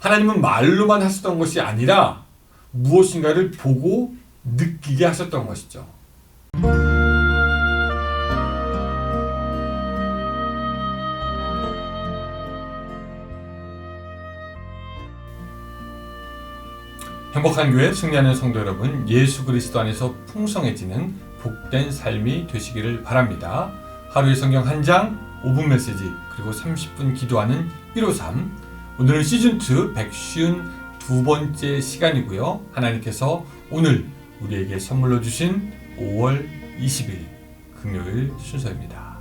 하나님은 말로만 하셨던 것이 아니라 무엇인가를 보고 느끼게 하셨던 것이죠. 행복한 교회 승리하는 성도 여러분, 예수 그리스도 안에서 풍성해지는 복된 삶이 되시기를 바랍니다. 하루의 성경 한 장, 5분 메시지, 그리고 30분 기도하는 153. 오늘은 시즌2 152번째 시간이고요. 하나님께서 오늘 우리에게 선물로 주신 5월 20일 금요일 순서입니다.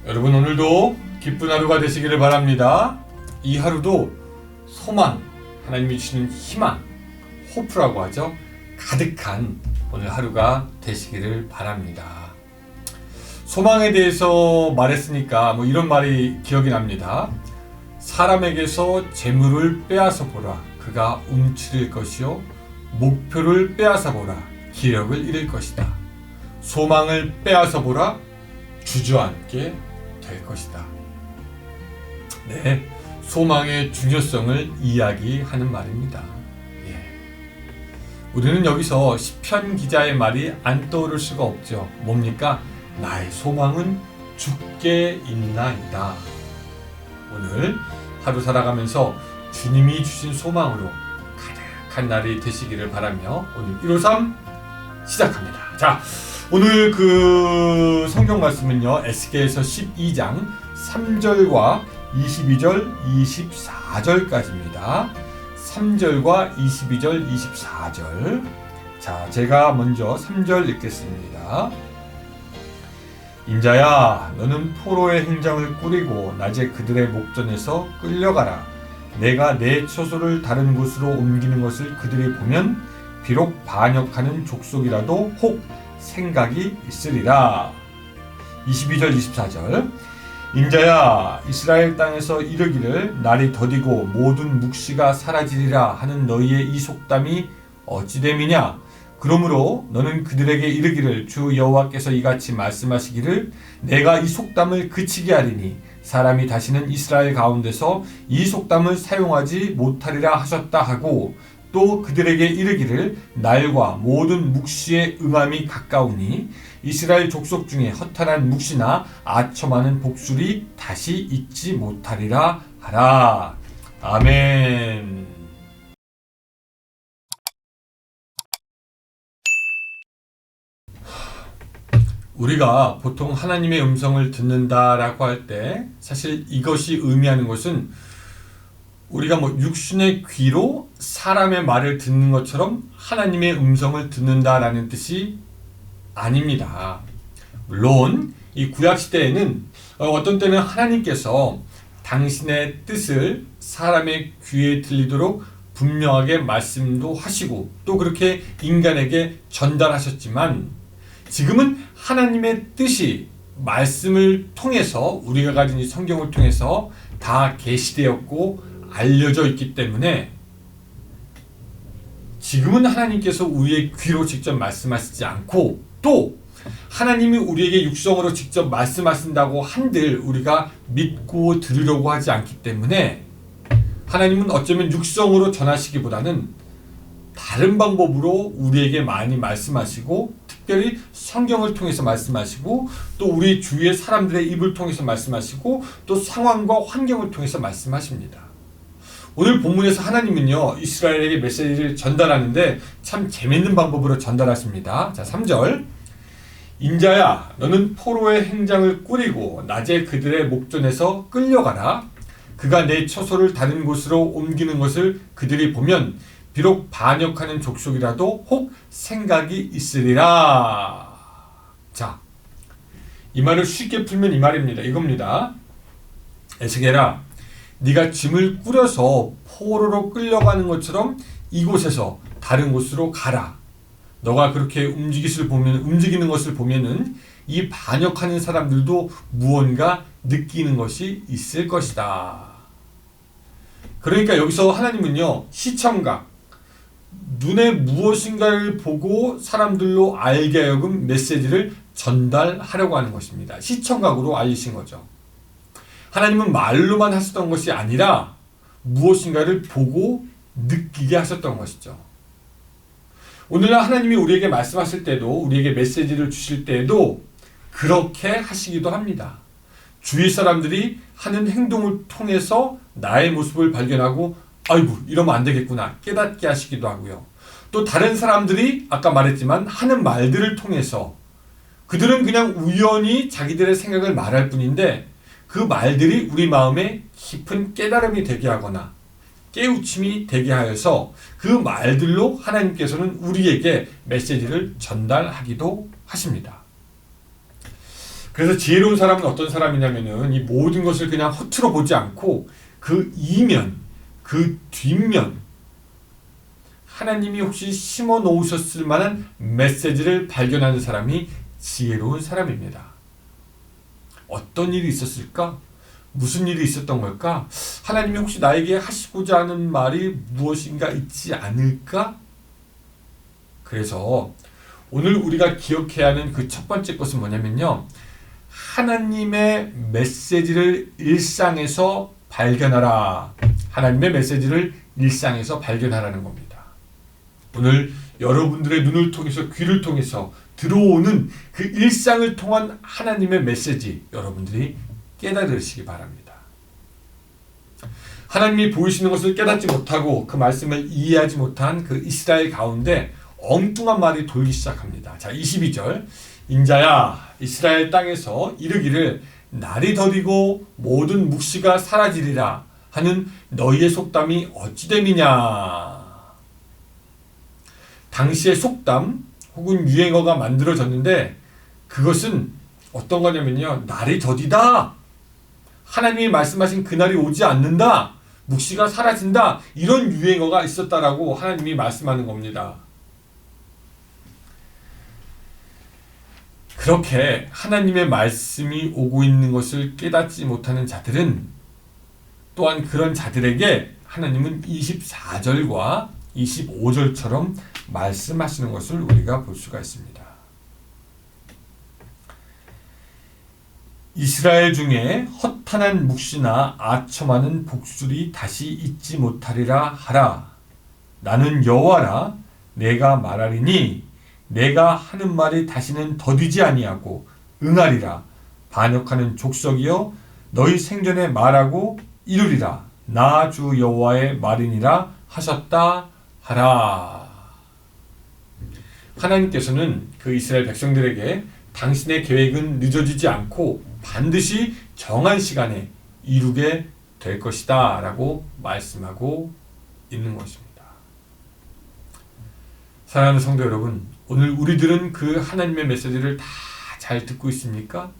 여러분, 오늘도 기쁜 하루가 되시기를 바랍니다. 이 하루도 소망, 하나님이 주시는 희망, 호프라고 하죠. 가득한 오늘 하루가 되시기를 바랍니다. 소망에 대해서 말했으니까 이런 말이 기억이 납니다. 사람에게서 재물을 빼앗아 보라. 그가 움츠릴 것이요. 목표를 빼앗아 보라. 기력을 잃을 것이다. 소망을 빼앗아 보라. 주저앉게 될 것이다. 네. 소망의 중요성을 이야기하는 말입니다. 우리는 여기서 시편 기자의 말이 안 떠오를 수가 없죠. 뭡니까? 나의 소망은 주께 있나이다. 오늘 하루 살아가면서 주님이 주신 소망으로 가득한 날이 되시기를 바라며 오늘 153 시작합니다. 자, 오늘 그 성경 말씀은요, 에스겔서 12장 3절과 22절, 24절까지입니다. 3절과 22절, 24절. 자, 제가 먼저 3절 읽겠습니다. 인자야, 너는 포로의 행장을 꾸리고 낮에 그들의 목전에서 끌려가라. 내가 내 처소를 다른 곳으로 옮기는 것을 그들이 보면 비록 반역하는 족속이라도 혹 생각이 있으리라. 22절, 24절. 인자야, 이스라엘 땅에서 이르기를 날이 더디고 모든 묵시가 사라지리라 하는 너희의 이 속담이 어찌됨이냐? 그러므로 너는 그들에게 이르기를 주 여호와께서 이같이 말씀하시기를 내가 이 속담을 그치게 하리니 사람이 다시는 이스라엘 가운데서 이 속담을 사용하지 못하리라 하셨다 하고, 또 그들에게 이르기를 날과 모든 묵시의 응함이 가까우니 이스라엘 족속 중에 허탄한 묵시나 아첨하는 복술이 다시 있지 못하리라 하라. 아멘. 우리가 보통 하나님의 음성을 듣는다라고 할 때 사실 이것이 의미하는 것은 우리가 육신의 귀로 사람의 말을 듣는 것처럼 하나님의 음성을 듣는다라는 뜻이 아닙니다. 물론 이 구약시대에는 어떤 때는 하나님께서 당신의 뜻을 사람의 귀에 들리도록 분명하게 말씀도 하시고 또 그렇게 인간에게 전달하셨지만, 지금은 하나님의 뜻이 말씀을 통해서, 우리가 가진 이 성경을 통해서 다 계시되었고 알려져 있기 때문에 지금은 하나님께서 우리의 귀로 직접 말씀하시지 않고, 또 하나님이 우리에게 육성으로 직접 말씀하신다고 한들 우리가 믿고 들으려고 하지 않기 때문에 하나님은 어쩌면 육성으로 전하시기보다는 다른 방법으로 우리에게 많이 말씀하시고, 특별히 성경을 통해서 말씀하시고, 또 우리 주위의 사람들의 입을 통해서 말씀하시고, 또 상황과 환경을 통해서 말씀하십니다. 오늘 본문에서 하나님은요, 이스라엘에게 메시지를 전달하는데 참 재밌는 방법으로 전달하십니다. 자, 3절. 인자야, 너는 포로의 행장을 꾸리고 낮에 그들의 목전에서 끌려가라. 그가 내 처소를 다른 곳으로 옮기는 것을 그들이 보면 비록 반역하는 족속이라도 혹 생각이 있으리라. 자, 이 말을 쉽게 풀면 이 말입니다. 이겁니다. 에스겔아, 네가 짐을 꾸려서 포로로 끌려가는 것처럼 이곳에서 다른 곳으로 가라. 너가 그렇게 움직이는 것을 보면은 이 반역하는 사람들도 무언가 느끼는 것이 있을 것이다. 그러니까 여기서 하나님은요, 시청각, 눈에 무엇인가를 보고 사람들로 알게 하여금 메시지를 전달하려고 하는 것입니다. 시청각으로 알리신 거죠. 하나님은 말로만 하셨던 것이 아니라 무엇인가를 보고 느끼게 하셨던 것이죠. 오늘날 하나님이 우리에게 말씀하실 때도, 우리에게 메시지를 주실 때에도 그렇게 하시기도 합니다. 주위 사람들이 하는 행동을 통해서 나의 모습을 발견하고 아이고 이러면 안 되겠구나 깨닫게 하시기도 하고요. 또 다른 사람들이 아까 말했지만 하는 말들을 통해서 그들은 그냥 우연히 자기들의 생각을 말할 뿐인데 그 말들이 우리 마음에 깊은 깨달음이 되게 하거나 깨우침이 되게 하여서 그 말들로 하나님께서는 우리에게 메시지를 전달하기도 하십니다. 그래서 지혜로운 사람은 어떤 사람이냐면은 이 모든 것을 그냥 허투루 보지 않고 그 이면, 그 뒷면, 하나님이 혹시 심어 놓으셨을 만한 메시지를 발견하는 사람이 지혜로운 사람입니다. 어떤 일이 있었을까? 무슨 일이 있었던 걸까? 하나님이 혹시 나에게 하시고자 하는 말이 무엇인가 있지 않을까? 그래서 오늘 우리가 기억해야 하는 그 첫 번째 것은 뭐냐면요. 하나님의 메시지를 일상에서 발견하라. 하나님의 메시지를 일상에서 발견하라는 겁니다. 오늘 여러분들의 눈을 통해서 귀를 통해서 들어오는 그 일상을 통한 하나님의 메시지 여러분들이 깨달으시기 바랍니다. 하나님이 보이시는 것을 깨닫지 못하고 그 말씀을 이해하지 못한 그 이스라엘 가운데 엉뚱한 말이 돌기 시작합니다. 자, 22절 인자야 이스라엘 땅에서 이르기를 날이 더디고 모든 묵시가 사라지리라 하는 너희의 속담이 어찌됨이냐. 당시의 속담 혹은 유행어가 만들어졌는데 그것은 어떤 거냐면요. 날이 더디다. 하나님이 말씀하신 그날이 오지 않는다. 묵시가 사라진다. 이런 유행어가 있었다라고 하나님이 말씀하는 겁니다. 그렇게 하나님의 말씀이 오고 있는 것을 깨닫지 못하는 자들은 또한 그런 자들에게 하나님은 24절과 25절처럼 말씀하시는 것을 우리가 볼 수가 있습니다. 이스라엘 중에 허탄한 묵시나 아첨하는 복술이 다시 있지 못하리라 하라. 나는 여호와라. 내가 말하리니 내가 하는 말이 다시는 더디지 아니하고 응하리라. 반역하는 족속이여 너희 생전에 말하고 이루리라. 나 주 여호와의 말이니라 하셨다 하라. 하나님께서는 그 이스라엘 백성들에게 당신의 계획은 늦어지지 않고 반드시 정한 시간에 이루게 될 것이다 라고 말씀하고 있는 것입니다. 사랑하는 성도 여러분, 오늘 우리들은 그 하나님의 메시지를 다 잘 듣고 있습니까?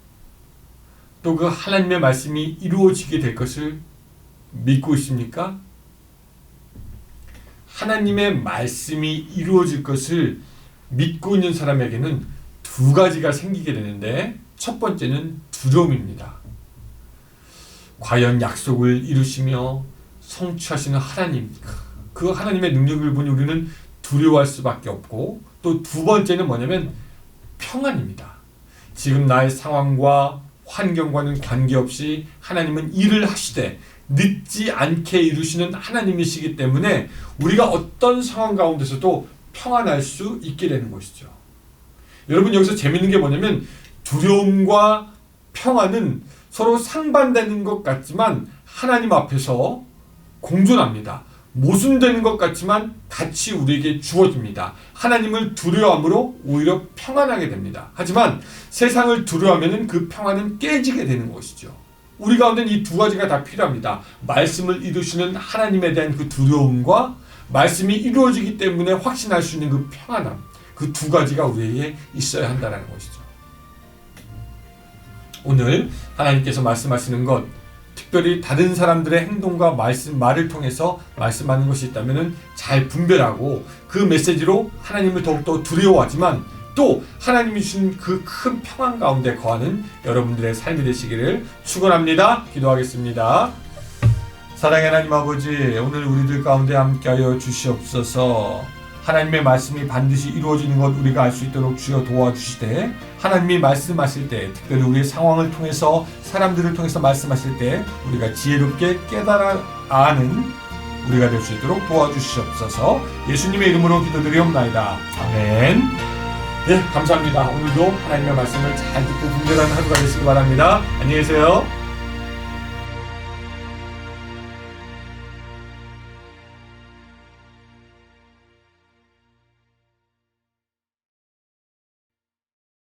또 그 하나님의 말씀이 이루어지게 될 것을 믿고 있습니까? 하나님의 말씀이 이루어질 것을 믿고 있는 사람에게는 두 가지가 생기게 되는데 첫 번째는 두려움입니다. 과연 약속을 이루시며 성취하시는 하나님, 그 하나님의 능력을 보니 우리는 두려워할 수밖에 없고 또 두 번째는 뭐냐면 평안입니다. 지금 나의 상황과 환경과는 관계없이 하나님은 일을 하시되 늦지 않게 이루시는 하나님이시기 때문에 우리가 어떤 상황 가운데서도 평안할 수 있게 되는 것이죠. 여러분 여기서 재밌는 게 뭐냐면 두려움과 평안은 서로 상반되는 것 같지만 하나님 앞에서 공존합니다. 모순되는 것 같지만 같이 우리에게 주어집니다. 하나님을 두려워함으로 오히려 평안하게 됩니다. 하지만 세상을 두려워하면 그 평안은 깨지게 되는 것이죠. 우리 가운데는 이 두 가지가 다 필요합니다. 말씀을 이루시는 하나님에 대한 그 두려움과 말씀이 이루어지기 때문에 확신할 수 있는 그 평안함, 그 두 가지가 우리에게 있어야 한다는 것이죠. 오늘 하나님께서 말씀하시는 것, 특별히 다른 사람들의 행동과 말을 통해서 말씀하는 것이 있다면 잘 분별하고 그 메시지로 하나님을 더욱더 두려워하지만 또 하나님이 주신 그 큰 평안 가운데 거하는 여러분들의 삶이 되시기를 축원합니다. 기도하겠습니다. 사랑의 하나님 아버지, 오늘 우리들 가운데 함께하여 주시옵소서. 하나님의 말씀이 반드시 이루어지는 것 우리가 알 수 있도록 주여 도와주시되, 하나님이 말씀하실 때, 특별히 우리의 상황을 통해서, 사람들을 통해서 말씀하실 때 우리가 지혜롭게 깨달아 아는 우리가 될 수 있도록 도와주시옵소서. 예수님의 이름으로 기도드리옵나이다. 아멘. 네, 감사합니다. 오늘도 하나님의 말씀을 잘 듣고 분별하는 하루가 되시기 바랍니다. 안녕히 계세요.